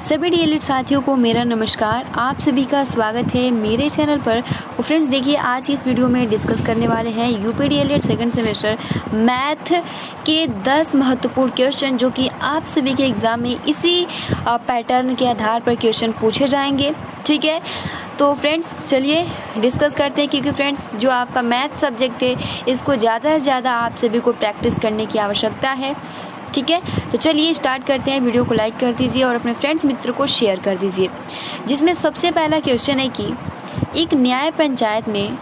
सभी डीएलएड साथियों को मेरा नमस्कार। आप सभी का स्वागत है मेरे चैनल पर। और फ्रेंड्स देखिए, आज की इस वीडियो में डिस्कस करने वाले हैं UP DElEd second semester math के 10 महत्वपूर्ण क्वेश्चन जो कि आप सभी के एग्जाम में इसी पैटर्न के आधार पर क्वेश्चन पूछे जाएंगे। ठीक है, तो फ्रेंड्स चलिए डिस्कस करते हैं, क्योंकि फ्रेंड्स जो आपका मैथ सब्जेक्ट है इसको ज़्यादा से ज़्यादा आप सभी को प्रैक्टिस करने की आवश्यकता है। ठीक है, तो चलिए स्टार्ट करते हैं। वीडियो को लाइक कर दीजिए और अपने फ्रेंड्स मित्र को शेयर कर दीजिए। जिसमें सबसे पहला क्वेश्चन है कि एक न्याय पंचायत में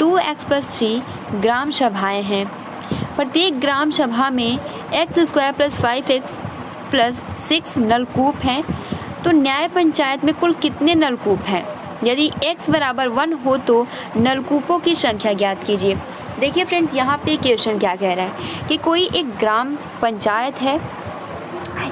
2x+3 ग्राम सभाएं हैं। प्रत्येक ग्राम सभा में x² + 5x + 6 नलकूप हैं। तो न्याय पंचायत में कुल कितने नलकूप हैं? यदि x = 1 हो तो नलकूपों की संख्या ज्ञात कीजिए। देखिए फ्रेंड्स, यहाँ पे क्वेश्चन क्या कह रहा है कि कोई एक ग्राम पंचायत है,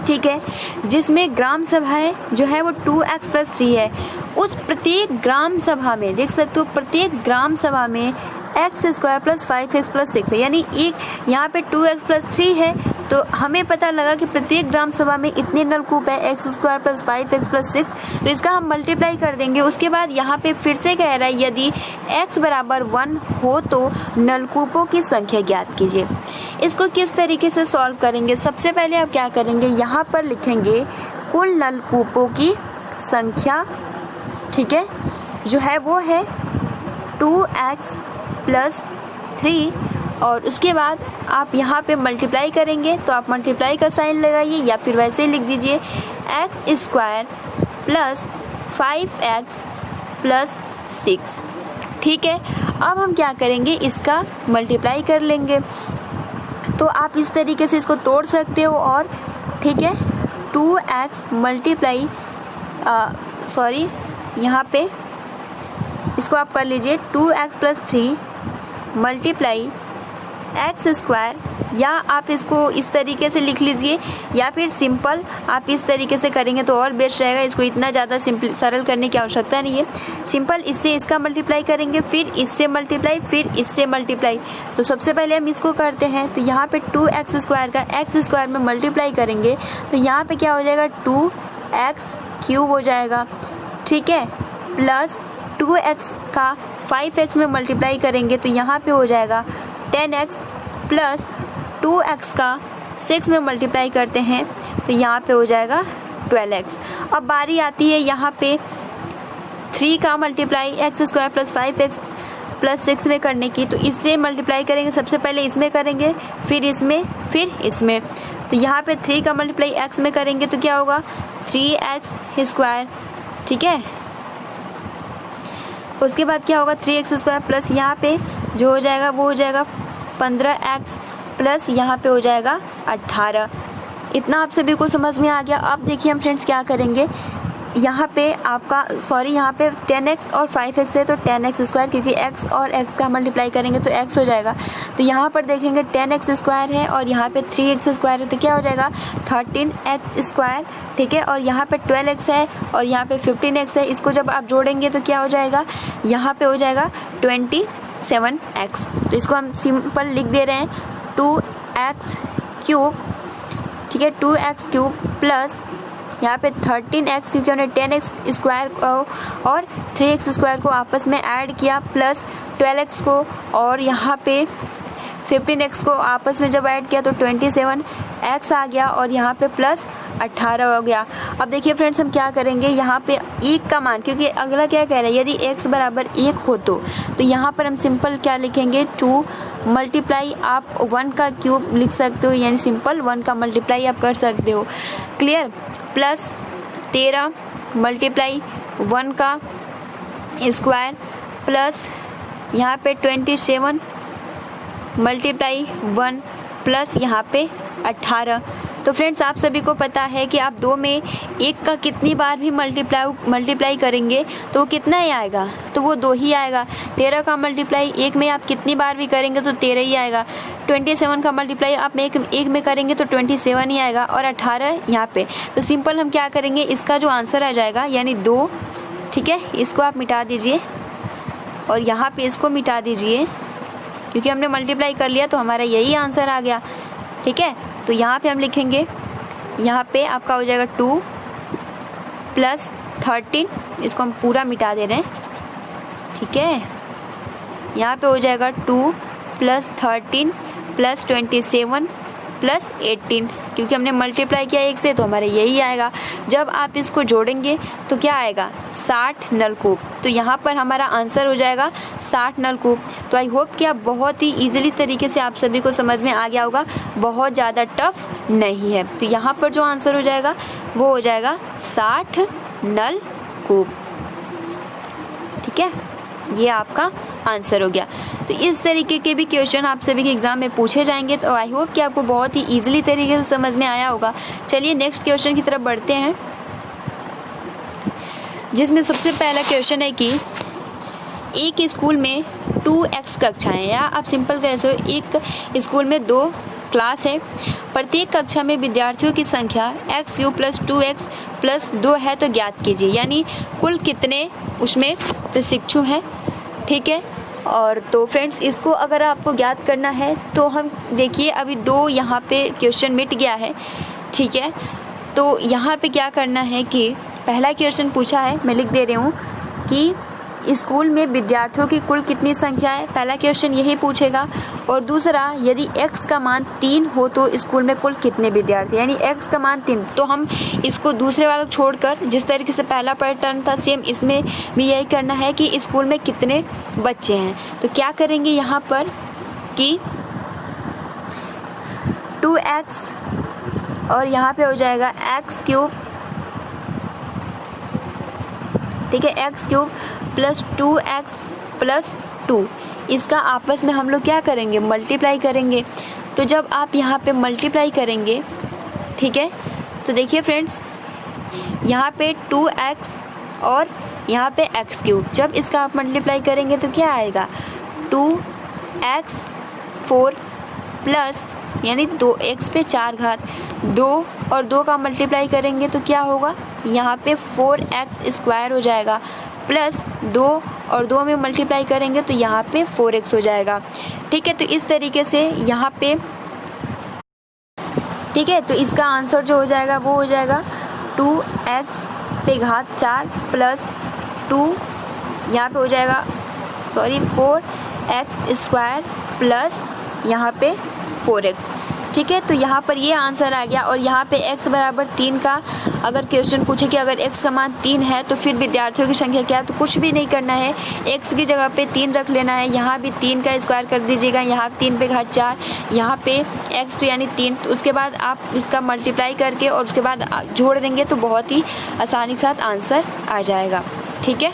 ठीक है, जिसमें ग्राम सभाएं जो है वो 2x+3 है। उस प्रत्येक ग्राम सभा में देख सकते हो, प्रत्येक ग्राम सभा में x² + 5x + 6 है, यानी एक यहाँ पे 2x+3 है। तो हमें पता लगा कि प्रत्येक ग्राम सभा में इतने नलकूप है, x² + 5x + 6। तो इसका हम मल्टीप्लाई कर देंगे। उसके बाद यहाँ पे फिर से कह रहा है यदि x = 1 हो तो नलकूपों की संख्या ज्ञात कीजिए। इसको किस तरीके से सॉल्व करेंगे? सबसे पहले आप क्या करेंगे, यहाँ पर लिखेंगे कुल नलकूपों की संख्या, ठीक है, जो है वो है 2x + 3 और उसके बाद आप यहाँ पे मल्टीप्लाई करेंगे। तो आप मल्टीप्लाई का साइन लगाइए या फिर वैसे ही लिख दीजिए x² + 5x + 6। ठीक है, अब हम क्या करेंगे, इसका मल्टीप्लाई कर लेंगे। तो आप इस तरीके से इसको तोड़ सकते हो और ठीक है 2x मल्टीप्लाई यहाँ पे इसको आप कर लीजिए 2x + 3 मल्टीप्लाई x², या आप इसको इस तरीके से लिख लीजिए या फिर सिंपल आप इस तरीके से करेंगे तो और बेस्ट रहेगा। इसको इतना ज़्यादा सिंपल सरल करने की आवश्यकता नहीं है। सिंपल इससे इसका मल्टीप्लाई करेंगे, फिर इससे मल्टीप्लाई, फिर इससे मल्टीप्लाई। तो सबसे पहले हम इसको करते हैं। तो यहाँ पे 2x² का x² में मल्टीप्लाई करेंगे तो यहाँ पे क्या हो जाएगा, 2x³ हो जाएगा। ठीक है, प्लस 2x का 5x में मल्टीप्लाई करेंगे तो यहाँ पे हो जाएगा 10x, प्लस 2x का 6 में मल्टीप्लाई करते हैं तो यहाँ पे हो जाएगा 12x। अब बारी आती है यहाँ पे 3 का मल्टीप्लाई x² + 5x + 6 में करने की। तो इससे मल्टीप्लाई करेंगे, सबसे पहले इसमें करेंगे, फिर इसमें, फिर इसमें। तो यहाँ पे 3 का मल्टीप्लाई x में करेंगे तो क्या होगा, 3x²। ठीक है, उसके बाद क्या होगा 3x² प्लस यहाँ पे जो हो जाएगा वो हो जाएगा 15x प्लस यहाँ पे हो जाएगा 18। इतना आप सभी को समझ में आ गया। अब देखिए हम फ्रेंड्स क्या करेंगे, यहाँ पे आपका यहाँ पे 10x और 5x है तो 10x², क्योंकि x और x का मल्टीप्लाई करेंगे तो x हो जाएगा। तो यहाँ पर देखेंगे 10x² है और यहाँ पे 3x² है तो क्या हो जाएगा 13x²। ठीक है, और यहाँ पे 12x है और यहाँ पे 15x है। इसको जब आप जोड़ेंगे तो क्या हो जाएगा, यहाँ पे हो जाएगा 27x। तो इसको हम सिंपल लिख दे रहे हैं 2x³ ठीक है, 2x³ प्लस यहाँ पे 13x, क्योंकि हमने 10x² और 3x² को आपस में ऐड किया, प्लस 12x को और यहाँ पे 15x को आपस में जब ऐड किया तो 27x आ गया और यहाँ पे प्लस 18 हो गया। अब देखिए फ्रेंड्स हम क्या करेंगे, यहाँ पे 1 का मान, क्योंकि अगला क्या कह रहा है, यदि x = 1 हो तो यहाँ पर हम सिंपल क्या लिखेंगे, 2 मल्टीप्लाई आप 1 का क्यूब लिख सकते हो, यानी सिंपल 1 का मल्टीप्लाई आप कर सकते हो। क्लियर, प्लस 13 मल्टीप्लाई 1 का स्क्वायर प्लस यहाँ पे 27 मल्टीप्लाई 1 प्लस यहाँ पे 18। तो फ्रेंड्स आप सभी को पता है कि आप 2 में 1 का कितनी बार भी मल्टीप्लाई करेंगे तो वो कितना ही आएगा, तो वो 2 ही आएगा। 13 का मल्टीप्लाई 1 में आप कितनी बार भी करेंगे तो 13 ही आएगा। 27 का मल्टीप्लाई आप एक में करेंगे तो 27 ही आएगा और 18 यहाँ पे। तो सिंपल हम क्या करेंगे, इसका जो आंसर आ जाएगा यानी 2, ठीक है, इसको आप मिटा दीजिए और यहाँ पे इसको मिटा दीजिए, क्योंकि हमने मल्टीप्लाई कर लिया तो हमारा यही आंसर आ गया। ठीक है, तो यहाँ पे हम लिखेंगे, यहाँ पे आपका हो जाएगा 2 प्लस 13, इसको हम पूरा मिटा दे रहे हैं, ठीक है। यहाँ पे हो जाएगा 2 प्लस 13 प्लस 27 प्लस 18, क्योंकि हमने मल्टीप्लाई किया 1 से तो हमारे यही आएगा। जब आप इसको जोड़ेंगे तो क्या आएगा, 60 नलकूप। तो यहाँ पर हमारा आंसर हो जाएगा 60 नलकूप। तो आई होप कि आप बहुत ही इजीली तरीके से आप सभी को समझ में आ गया होगा, बहुत ज़्यादा टफ नहीं है। तो यहाँ पर जो आंसर हो जाएगा वो हो जाएगा 60 नलकूप, ठीक है। ये आपका आंसर हो गया। तो इस तरीके के भी क्वेश्चन आप सभी के एग्जाम में पूछे जाएंगे। तो आई होप कि आपको बहुत ही इजीली तरीके से समझ में आया होगा। चलिए नेक्स्ट क्वेश्चन की तरफ बढ़ते हैं, जिसमें सबसे पहला क्वेश्चन है कि एक स्कूल में 2x कक्षाएं, या आप सिंपल कह सकते हो एक स्कूल में 2 क्लास है, प्रत्येक कक्षा में विद्यार्थियों की संख्या x³ प्लस 2x प्लस 2 है, तो ज्ञात कीजिए। यानी कुल कितने उसमें प्रशिक्षु हैं, ठीक है। और तो फ्रेंड्स इसको अगर आपको ज्ञात करना है तो हम देखिए अभी 2 यहाँ पे क्वेश्चन मिट गया है, ठीक है। तो यहाँ पे क्या करना है कि पहला क्वेश्चन पूछा है, मैं लिख दे रही हूँ कि स्कूल में विद्यार्थियों की कुल कितनी संख्या है, पहला क्वेश्चन यही पूछेगा। और दूसरा, यदि x का मान 3 हो तो स्कूल में कुल कितने विद्यार्थी, यानी x का मान 3। तो हम इसको दूसरे वाला छोड़कर जिस तरीके से पहला पैटर्न था सेम इसमें भी यही करना है कि स्कूल में कितने बच्चे हैं। तो क्या करेंगे यहाँ पर कि 2x और यहाँ पे हो जाएगा x³, ठीक है, x³ प्लस 2x प्लस 2, इसका आपस में हम लोग क्या करेंगे, मल्टीप्लाई करेंगे। तो जब आप यहाँ पे मल्टीप्लाई करेंगे, ठीक है, तो देखिए फ्रेंड्स यहाँ पे 2x और यहाँ पे x³, जब इसका आप मल्टीप्लाई करेंगे तो क्या आएगा, 2x4 प्लस यानी 2x पे 4 घात, 2 और 2 का मल्टीप्लाई करेंगे तो क्या होगा, यहाँ पे 4x² हो जाएगा, प्लस 2 और 2 में मल्टीप्लाई करेंगे तो यहाँ पे 4x हो जाएगा, ठीक है। तो इस तरीके से यहाँ पे, ठीक है, तो इसका आंसर जो हो जाएगा वो हो जाएगा 2x पे घात 4 प्लस 2, यहाँ पे हो जाएगा 4x² प्लस यहाँ पे 4x, ठीक है। तो यहाँ पर ये आंसर आ गया। और यहाँ पे x बराबर 3 का अगर क्वेश्चन पूछे कि अगर x का मान 3 है तो फिर विद्यार्थियों की संख्या क्या है, तो कुछ भी नहीं करना है, x की जगह पे 3 रख लेना है, यहाँ भी 3 का स्क्वायर कर दीजिएगा, यहाँ 3 पे घात 4, यहाँ पे x पे यानी 3, तो उसके बाद आप इसका मल्टीप्लाई करके और उसके बाद जोड़ देंगे तो बहुत ही आसानी के साथ आंसर आ जाएगा, ठीक है।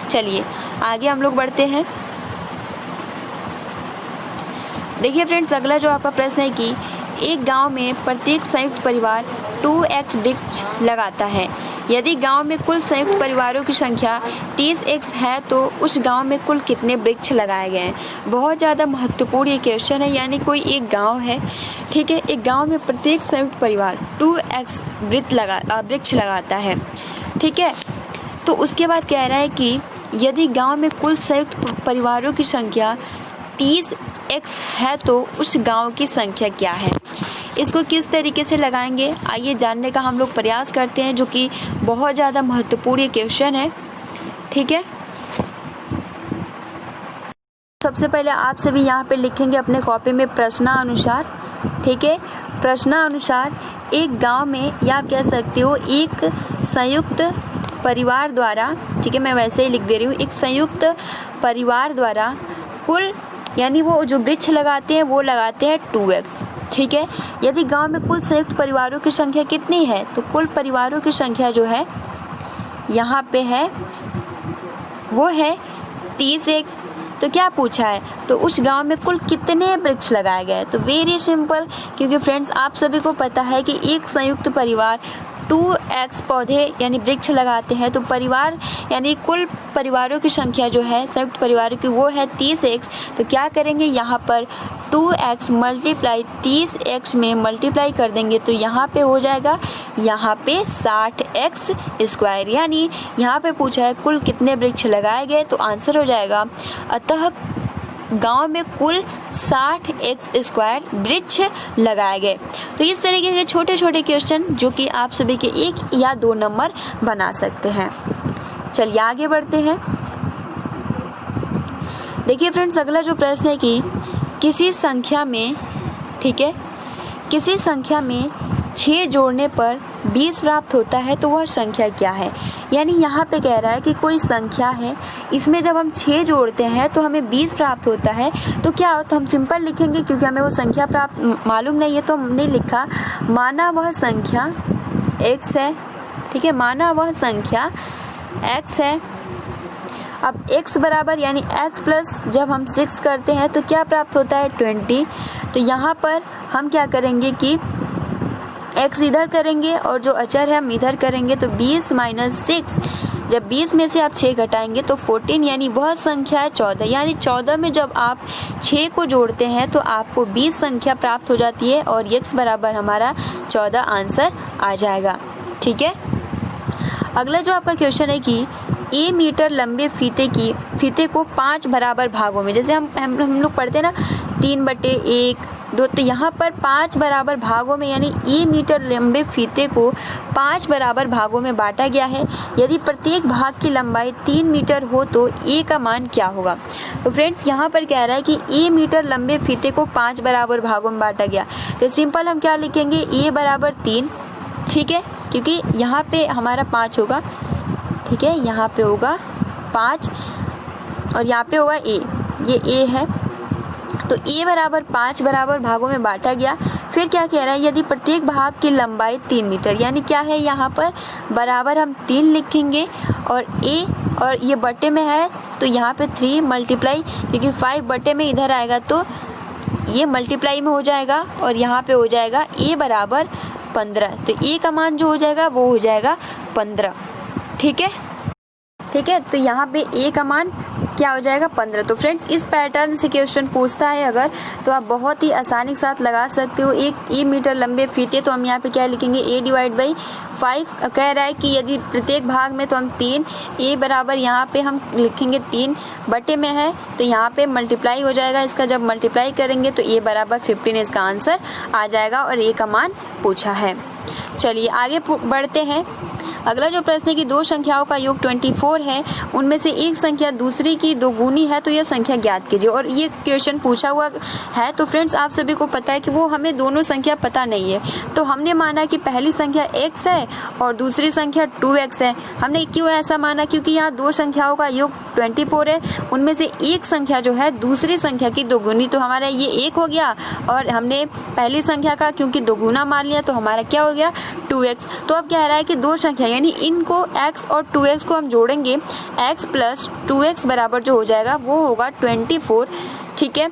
चलिए आगे हम लोग बढ़ते हैं। देखिए फ्रेंड्स अगला जो आपका प्रश्न है कि एक गांव में प्रत्येक संयुक्त परिवार 2x वृक्ष लगाता है, यदि गांव में कुल संयुक्त परिवारों की संख्या 30x है तो उस गांव में कुल कितने वृक्ष लगाए गए हैं। बहुत ज़्यादा महत्वपूर्ण ये क्वेश्चन है। यानी कोई एक गांव है, ठीक है, एक गांव में प्रत्येक संयुक्त परिवार 2x वृक्ष लगाता है, ठीक है। तो उसके बाद कह रहा है कि यदि गांव में कुल संयुक्त परिवारों की संख्या 30x है तो उस गांव की संख्या क्या है। इसको किस तरीके से लगाएंगे आइए जानने का हम लोग प्रयास करते हैं, जो कि बहुत ज़्यादा महत्वपूर्ण ये क्वेश्चन है, ठीक है। सबसे पहले आप सभी यहाँ पे लिखेंगे अपने कॉपी में प्रश्नानुसार, ठीक है। प्रश्नानुसार एक गांव में, या आप कह सकते हो एक संयुक्त परिवार द्वारा, ठीक है, मैं वैसे ही लिख दे रही हूँ, एक संयुक्त परिवार द्वारा कुल, यानी वो जो वृक्ष लगाते हैं वो लगाते हैं 2x, ठीक है। यदि गांव में कुल संयुक्त परिवारों की संख्या कितनी है तो कुल परिवारों की संख्या जो है यहाँ पे है वो है 30x। तो क्या पूछा है, तो उस गांव में कुल कितने वृक्ष लगाए गए। तो वेरी सिंपल, क्योंकि फ्रेंड्स आप सभी को पता है कि एक संयुक्त परिवार 2x पौधे यानी वृक्ष लगाते हैं, तो परिवार यानी कुल परिवारों की संख्या जो है संयुक्त परिवारों की वो है 30x। तो क्या करेंगे, यहाँ पर 2x मल्टीप्लाई 30x में मल्टीप्लाई कर देंगे तो यहाँ पे हो जाएगा यहाँ पे 60x²। यानी यहाँ पे पूछा है कुल कितने वृक्ष लगाए गए, तो आंसर हो जाएगा अतः गांव में कुल 60 एक्स स्क्वायर वृक्ष लगाए गए। तो इस तरीके के छोटे छोटे क्वेश्चन जो कि आप सभी के 1 या 2 नंबर बना सकते हैं। चलिए आगे बढ़ते हैं। देखिए फ्रेंड्स, अगला जो प्रश्न है कि किसी संख्या में, ठीक है, किसी संख्या में 6 जोड़ने पर 20 प्राप्त होता है तो वह संख्या क्या है। यानी यहाँ पे कह रहा है कि कोई संख्या है, इसमें जब हम 6 जोड़ते हैं तो हमें 20 प्राप्त होता है। तो क्या हो, तो हम सिंपल लिखेंगे क्योंकि हमें वो संख्या प्राप्त मालूम नहीं है तो हमने लिखा माना वह संख्या x है, ठीक है, माना वह संख्या x है। अब x बराबर यानी x प्लस जब हम 6 करते हैं तो क्या प्राप्त होता है 20। तो यहाँ पर हम क्या करेंगे कि x इधर करेंगे और जो अचर है हम इधर करेंगे। तो 20 माइनस 6, जब 20 में से आप 6 घटाएंगे तो 14, यानी वह संख्या है 14। यानी 14 में जब आप 6 को जोड़ते हैं तो आपको 20 संख्या प्राप्त हो जाती है और x बराबर हमारा 14 आंसर आ जाएगा। ठीक है, अगला जो आपका क्वेश्चन है कि a मीटर लंबे फीते को 5 बराबर भागों में, जैसे हम लोग पढ़ते हैं ना 3/1, 2, तो यहाँ पर 5 बराबर भागों में यानी a मीटर लंबे फीते को 5 बराबर भागों में बांटा गया है। यदि प्रत्येक भाग की लंबाई 3 मीटर हो तो a का मान क्या होगा। तो फ्रेंड्स यहाँ पर कह रहा है कि a मीटर लंबे फीते को 5 बराबर भागों में बांटा गया। तो सिंपल हम क्या लिखेंगे, a बराबर 3, ठीक है, क्योंकि यहाँ पे हमारा 5 होगा, ठीक है, यहाँ पे होगा 5 और यहाँ पे होगा a, ये a है। तो a बराबर 5 बराबर भागों में बांटा गया। फिर क्या कह रहा है, यदि प्रत्येक भाग की लंबाई 3 मीटर, यानी क्या है यहाँ पर बराबर हम 3 लिखेंगे और a और ये बटे में है तो यहाँ पे 3 मल्टीप्लाई, क्योंकि 5 बटे में इधर आएगा तो ये मल्टीप्लाई में हो जाएगा और यहाँ पे हो जाएगा a बराबर 15। तो a का मान जो हो जाएगा वो हो जाएगा 15। ठीक है, ठीक है, तो यहाँ पे a का मान क्या हो जाएगा 15। तो फ्रेंड्स इस पैटर्न से क्वेश्चन पूछता है अगर, तो आप बहुत ही आसानी के साथ लगा सकते हो। एक a मीटर लंबे फीते, तो हम यहाँ पे क्या लिखेंगे, a डिवाइड बाई 5। कह रहा है कि यदि प्रत्येक भाग में, तो हम 3, a बराबर यहाँ पे हम लिखेंगे 3 बटे में है तो यहाँ पे मल्टीप्लाई हो जाएगा। इसका जब मल्टीप्लाई करेंगे तो a बराबर 15 इसका आंसर आ जाएगा और a का मान पूछा है। चलिए आगे बढ़ते हैं। अगला जो प्रश्न है कि 2 संख्याओं का योग 24 है, उनमें से एक संख्या दूसरी की दोगुनी है तो यह संख्या ज्ञात कीजिए। और ये क्वेश्चन पूछा हुआ है तो फ्रेंड्स आप सभी को पता है कि वो हमें दोनों संख्या पता नहीं है। तो हमने माना कि पहली संख्या x है और दूसरी संख्या 2x है। हमने क्यों ऐसा माना, क्योंकि यहाँ 2 संख्याओं का योग 24 है, उनमें से एक संख्या जो है दूसरी संख्या की दोगुनी, तो हमारा ये 1 हो गया और हमने पहली संख्या का क्योंकि दोगुना मान लिया तो हमारा क्या हो गया 2x। तो अब कह रहा है कि 2 संख्या यानी इनको x और 2x को हम जोड़ेंगे, x प्लस 2x बराबर जो हो जाएगा वो होगा 24। ठीक है,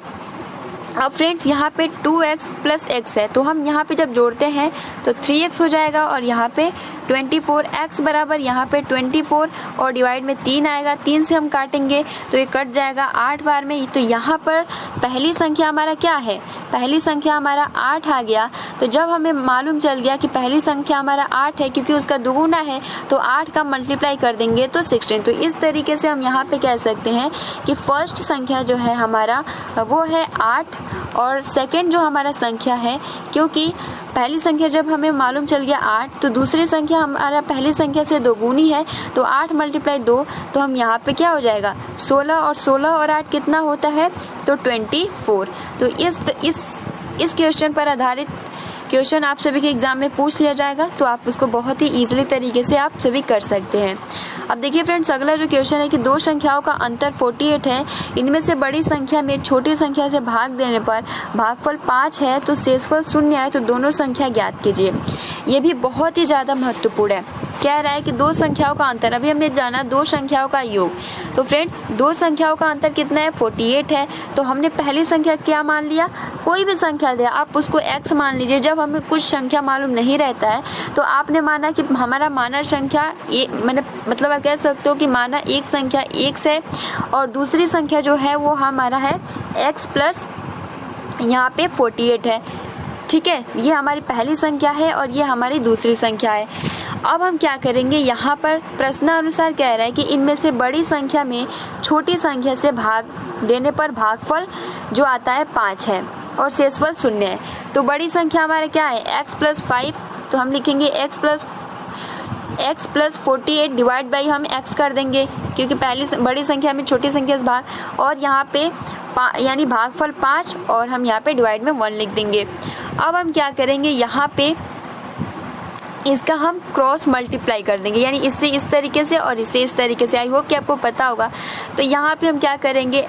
अब फ्रेंड्स यहाँ पे 2x प्लस x है तो हम यहाँ पे जब जोड़ते हैं तो 3x हो जाएगा और यहाँ पे 24, x बराबर यहाँ पे 24 और डिवाइड में 3 आएगा, 3 से हम काटेंगे तो ये कट जाएगा 8 बार में। तो यहाँ पर पहली संख्या हमारा क्या है, पहली संख्या हमारा 8 आ गया। तो जब हमें मालूम चल गया कि पहली संख्या हमारा 8 है क्योंकि उसका दुगुना है तो 8 का मल्टीप्लाई कर देंगे तो 16। तो इस तरीके से हम यहाँ पे कह सकते हैं कि फर्स्ट संख्या जो है हमारा वो है 8 और सेकेंड जो हमारा संख्या है, क्योंकि पहली संख्या जब हमें मालूम चल गया 8 तो दूसरी संख्या हमारा पहली संख्या से दोगुनी है तो 8 मल्टीप्लाई 2 तो हम यहाँ पे क्या हो जाएगा 16 और 16 और 8 कितना होता है तो 24। तो इस क्वेश्चन पर आधारित क्वेश्चन आप सभी के एग्जाम में पूछ लिया जाएगा तो आप उसको बहुत ही इजीली तरीके से आप सभी कर सकते हैं। अब देखिए फ्रेंड्स अगला जो क्वेश्चन है कि 2 संख्याओं का अंतर 48 है, इनमें से बड़ी संख्या में छोटी संख्या से भाग देने पर भागफल 5 है तो शेषफल 0 है तो दोनों संख्या ज्ञात कीजिए। ये भी बहुत ही ज़्यादा महत्वपूर्ण है। कह रहा है कि 2 संख्याओं का अंतर, अभी हमने जाना 2 संख्याओं का योग। तो फ्रेंड्स 2 संख्याओं का अंतर कितना है 48 है। तो हमने पहली संख्या क्या मान लिया, कोई भी संख्या दे आप उसको x मान लीजिए। जब हमें कुछ संख्या मालूम नहीं रहता है तो आपने माना कि हमारा माना संख्या मतलब आप कह सकते हो कि माना एक संख्या x है और दूसरी संख्या जो है वो हमारा है x प्लस यहाँ पे 48 है। ठीक है, ये हमारी पहली संख्या है और ये हमारी दूसरी संख्या है। अब हम क्या करेंगे, यहाँ पर प्रश्नानुसार कह रहा है कि इनमें से बड़ी संख्या में छोटी संख्या से भाग देने पर भागफल जो आता है 5 है और शेषफल 0 है। तो बड़ी संख्या हमारे क्या है, x + 5, तो हम लिखेंगे x + 48 डिवाइड बाई हम x कर देंगे क्योंकि पहली बड़ी संख्या में छोटी संख्या से भाग, और यहाँ पे यानी भागफल 5 और हम यहाँ पे डिवाइड में 1 लिख देंगे। अब हम क्या करेंगे, यहाँ पे इसका हम क्रॉस मल्टीप्लाई कर देंगे, यानी इससे इस तरीके से और इससे इस तरीके से। आई होप कि आपको पता होगा। तो यहाँ पे हम क्या करेंगे,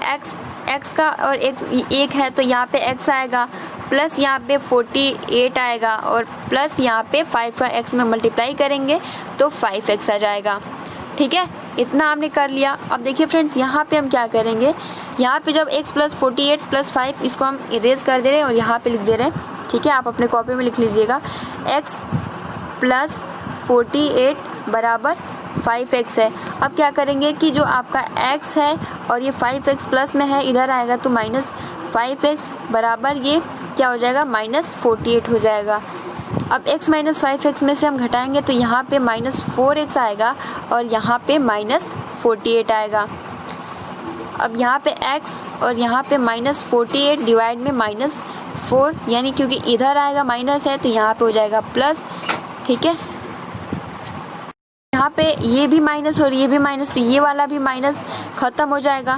x का और x 1 है तो यहाँ पे x आएगा, प्लस यहाँ पे 48 आएगा, और प्लस यहाँ पे 5 का x में मल्टीप्लाई करेंगे तो 5x आ जाएगा। ठीक है, इतना हमने कर लिया। अब देखिए फ्रेंड्स, यहाँ पे हम क्या करेंगे, यहाँ पे जब x + 48 + 5 इसको हम इरेज कर दे रहे हैं और यहाँ पे लिख दे रहे हैं। ठीक है, आप अपने कॉपी में लिख लीजिएगा, x + 48 बराबर 5x है। अब क्या करेंगे कि जो आपका x है और ये 5x प्लस में है, इधर आएगा तो -5x बराबर ये क्या हो जाएगा, -48 हो जाएगा। अब x - 5x में से हम घटाएंगे तो यहाँ पे -4x आएगा और यहाँ पे -48 आएगा। अब यहाँ पे x और यहाँ पे -48 डिवाइड में -4, यानी क्योंकि इधर आएगा माइनस है तो यहाँ पे हो जाएगा प्लस। ठीक है, यहाँ पे ये भी माइनस और ये भी माइनस, तो ये वाला भी माइनस खत्म हो जाएगा।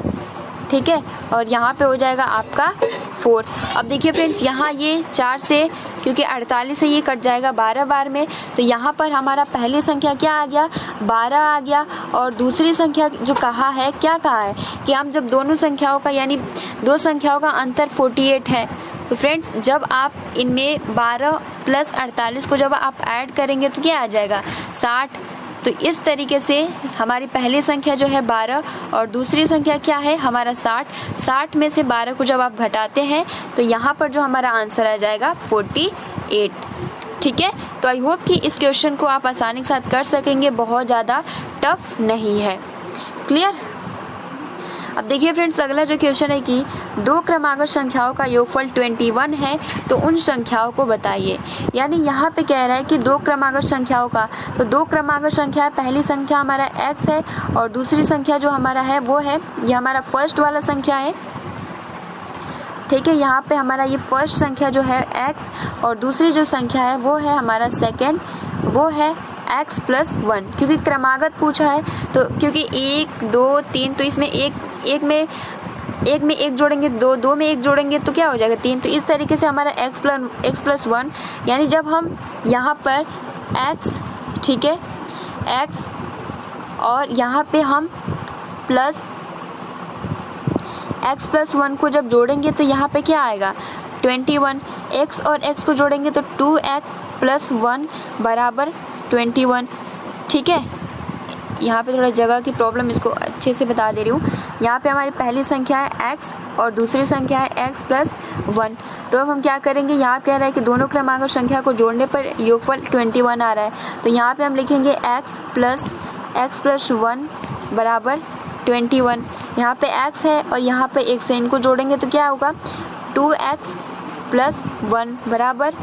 ठीक है, और यहाँ पे हो जाएगा आपका 4। अब देखिए फ्रेंड्स, यहाँ ये 4 से क्योंकि 48 से ये कट जाएगा 12 बार में, तो यहाँ पर हमारा पहली संख्या क्या आ गया, 12 आ गया। और दूसरी संख्या जो कहा है, क्या कहा है कि हम जब दोनों संख्याओं का यानी दो संख्याओं का अंतर 48 है, तो फ्रेंड्स जब आप इनमें 12 + 48 को जब आप ऐड करेंगे तो क्या आ जाएगा, 60। तो इस तरीके से हमारी पहली संख्या जो है 12 और दूसरी संख्या क्या है हमारा 60 में से 12 को जब आप घटाते हैं तो यहाँ पर जो हमारा आंसर आ जाएगा 48। ठीक है, तो आई होप कि इस क्वेश्चन को आप आसानी के साथ कर सकेंगे, बहुत ज़्यादा टफ नहीं है। क्लियर। अब देखिए फ्रेंड्स, अगला जो क्वेश्चन है कि दो क्रमागत संख्याओं का योगफल 21 है तो उन संख्याओं को बताइए। यानी यहाँ पे कह रहा है कि दो क्रमागत संख्याओं का, तो दो क्रमागत संख्या है, पहली संख्या हमारा x है और दूसरी संख्या जो हमारा है वो है, ये हमारा फर्स्ट वाला संख्या है। ठीक है, यहाँ पे हमारा ये फर्स्ट संख्या जो है x और दूसरी जो संख्या है वो है हमारा सेकेंड, वो है x + 1। क्योंकि क्रमागत पूछा है तो क्योंकि 1 2 3, तो इसमें एक में एक जोड़ेंगे, दो में एक जोड़ेंगे तो क्या हो जाएगा 3। तो इस तरीके से हमारा x + 1, यानी जब हम यहाँ पर x, ठीक है, x और यहाँ पे हम प्लस x + 1 को जब जोड़ेंगे तो यहाँ पे क्या आएगा 21। x और x को जोड़ेंगे तो 2x + 1 बराबर 21। ठीक है, यहाँ पे थोड़ा जगह की प्रॉब्लम, इसको अच्छे से बता दे रही हूँ। यहाँ पे हमारी पहली संख्या है x और दूसरी संख्या है x + 1। तो अब हम क्या करेंगे, यहाँ कह रहा है कि दोनों क्रमांक संख्या को जोड़ने पर योगफल 21 आ रहा है, तो यहाँ पे हम लिखेंगे x + 1 बराबर 21। यहाँ पे x है और यहाँ पे 1 से इनको जोड़ेंगे तो क्या होगा 2x + 1 बराबर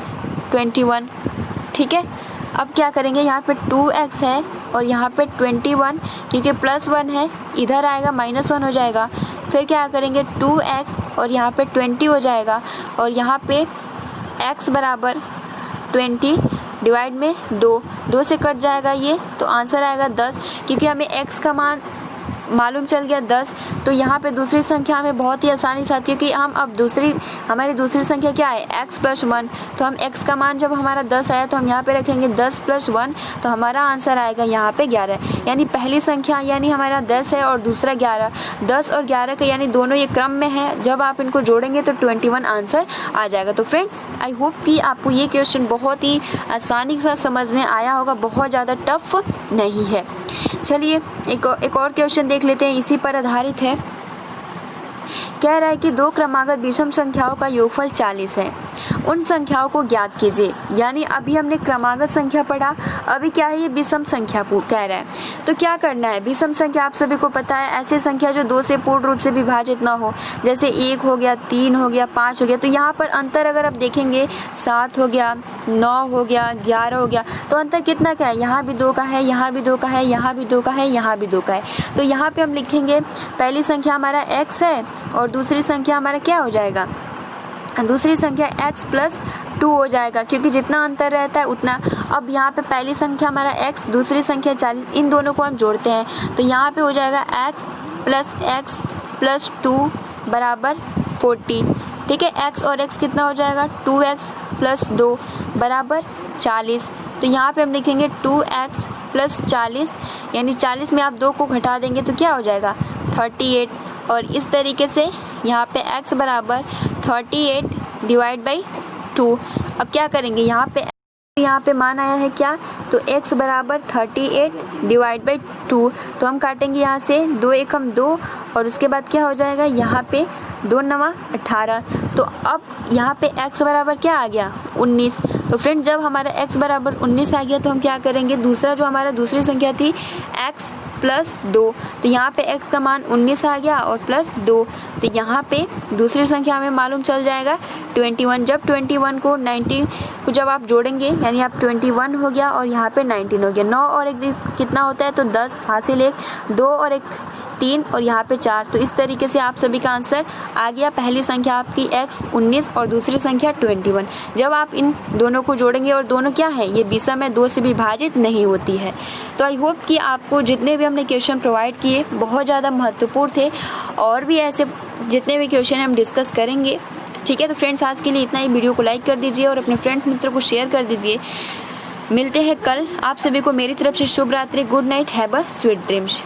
21। ठीक है, अब क्या करेंगे, यहाँ पे 2x है और यहाँ पे 21, क्योंकि +1 है, इधर आएगा -1 हो जाएगा। फिर क्या करेंगे 2x और यहाँ पे 20 हो जाएगा, और यहाँ पे x बराबर 20 डिवाइड में 2 से कट जाएगा ये, तो आंसर आएगा 10। क्योंकि हमें x का मान मालूम चल गया 10, तो यहाँ पे दूसरी संख्या हमें बहुत ही आसानी से आती है कि हम अब हमारी दूसरी संख्या क्या है x + 1। तो हम x का मान जब हमारा 10 आया तो हम यहाँ पे रखेंगे 10 + 1, तो हमारा आंसर आएगा यहाँ पे 11। यानी पहली संख्या यानी हमारा 10 है और दूसरा 11, 10 और 11 का यानी दोनों ये क्रम में है, जब आप इनको जोड़ेंगे तो 21 आंसर आ जाएगा। तो फ्रेंड्स आई होप कि आपको ये क्वेश्चन बहुत ही आसानी से समझ में आया होगा, बहुत ज़्यादा टफ नहीं है। चलिए एक और क्वेश्चन देख लेते हैं, इसी पर आधारित है। कह रहा है कि दो क्रमागत विषम संख्याओं का योगफल 40 है। उन संख्याओं को ज्ञात कीजिए। यानी अभी हमने क्रमागत संख्या पढ़ा, अभी क्या है, ये विषम संख्या कह रहा है। तो क्या करना है, विषम संख्या आप सभी को पता है ऐसी संख्या जो 2 से पूर्ण रूप से विभाजित ना हो, जैसे 1 हो गया, 3 हो गया, 5 हो गया। तो यहाँ पर अंतर अगर आप देखेंगे 7 हो गया, 9 हो गया, 11 हो गया, तो अंतर कितना का है, यहाँ भी 2 का है, यहाँ भी 2 का है, यहाँ भी 2 का है, यहाँ भी 2 का है। तो यहाँ पे हम लिखेंगे पहली संख्या हमारा x है और दूसरी संख्या हमारा क्या हो जाएगा, दूसरी संख्या x प्लस 2 हो जाएगा, क्योंकि जितना अंतर रहता है उतना। अब यहाँ पे पहली संख्या हमारा x, दूसरी संख्या 40, इन दोनों को हम जोड़ते हैं तो यहाँ पे हो जाएगा x प्लस 2 बराबर 40। ठीक है, x और x कितना हो जाएगा, 2x प्लस 2 बराबर 40। तो यहाँ पे हम लिखेंगे 2x प्लस 40, यानी 40 में आप 2 को घटा देंगे तो क्या हो जाएगा 38। और इस तरीके से यहाँ पे x बराबर 38 डिवाइड बाई 2। अब क्या करेंगे, यहाँ पे मान आया है क्या, तो x बराबर 38 डिवाइड बाई 2। तो हम काटेंगे यहाँ से 2 एकम 2 और उसके बाद क्या हो जाएगा, यहाँ पे 2 नवा 18। तो अब यहाँ पे x बराबर क्या आ गया 19। तो फ्रेंड जब हमारा x बराबर 19 आ गया तो हम क्या करेंगे, दूसरा जो हमारा दूसरी संख्या थी x प्लस 2, तो यहाँ पे x का मान 19 आ गया और प्लस 2। तो यहाँ पे दूसरी संख्या हमें मालूम चल जाएगा 21। जब 21 को 19 को जब आप जोड़ेंगे, यानी आप 21 हो गया और यहाँ पे 19 हो गया। 9 और 1 कितना होता है, तो 10 हासिल 1, 2 और 1 3 और यहाँ पे 4। तो इस तरीके से आप सभी का आंसर आ गया। पहली संख्या आपकी x 19 और दूसरी संख्या 21। जब आप इन दोनों को जोड़ेंगे, और दोनों क्या है, ये विषम है, 2 से विभाजित नहीं होती है। तो आई होप कि आपको जितने भी हमने क्वेश्चन प्रोवाइड किए बहुत ज़्यादा महत्वपूर्ण थे, और भी ऐसे जितने भी क्वेश्चन हम डिस्कस करेंगे। ठीक है, तो फ्रेंड्स आज के लिए इतना ही। वीडियो को लाइक कर दीजिए और अपने फ्रेंड्स मित्रों को शेयर कर दीजिए। मिलते हैं कल। आप सभी को मेरी तरफ से शुभ रात्रि, good night, have a sweet dreams.